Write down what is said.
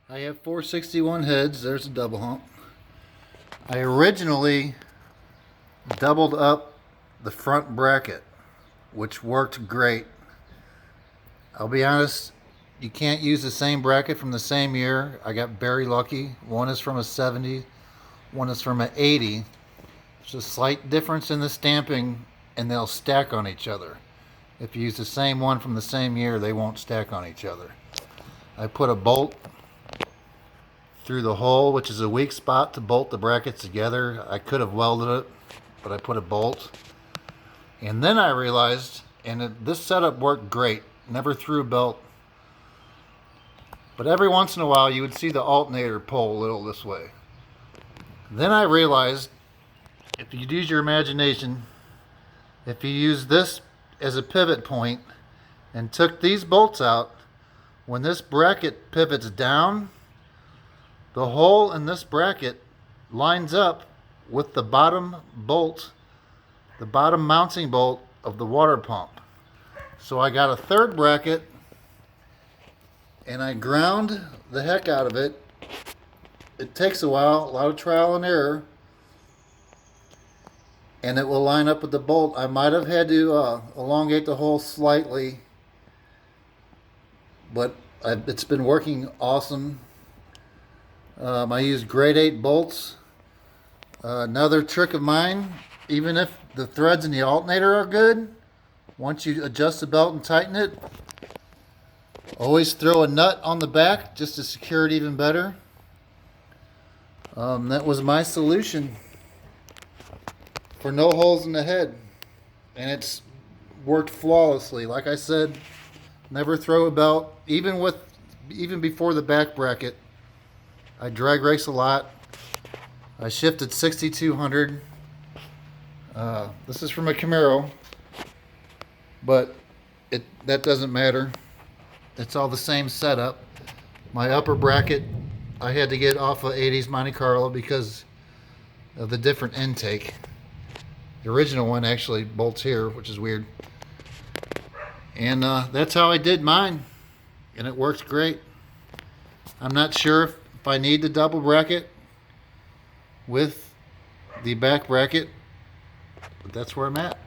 I have 461 heads. There's a double hump. I originally doubled up the front bracket, which worked great. I'll be honest, you can't use the same bracket from the same year. I got very lucky. One is from a 70, one is from an 80. There's a slight difference in the stamping and they'll stack on each other. If you use the same one from the same year, they won't stack on each other. I put a bolt through the hole, which is a weak spot to bolt the brackets together. I could have welded it, but I put a bolt. And then I realized, this setup worked great, never threw a belt, but every once in a while you would see the alternator pull a little this way. Then I realized, if you use your imagination, if you use this as a pivot point and took these bolts out, when this bracket pivots down, the hole in this bracket lines up with the bottom bolt, the bottom mounting bolt of the water pump. So I got a third bracket and I ground the heck out of it. It takes a while, a lot of trial and error, and it will line up with the bolt. I might have had to elongate the hole slightly, but it's been working awesome. I use grade 8 bolts. Another trick of mine, even if the threads in the alternator are good, once you adjust the belt and tighten it, always throw a nut on the back just to secure it even better. That was my solution for no holes in the head, and it's worked flawlessly. Like I said, never throw a belt, even before the back bracket. I drag race a lot. I shifted 6200. This is from a Camaro, but that doesn't matter. It's all the same setup. My upper bracket I had to get off of 80s Monte Carlo because of the different intake. The original one actually bolts here, which is weird. And that's how I did mine, and it works great. I'm not sure if I need the double bracket with the back bracket, but that's where I'm at.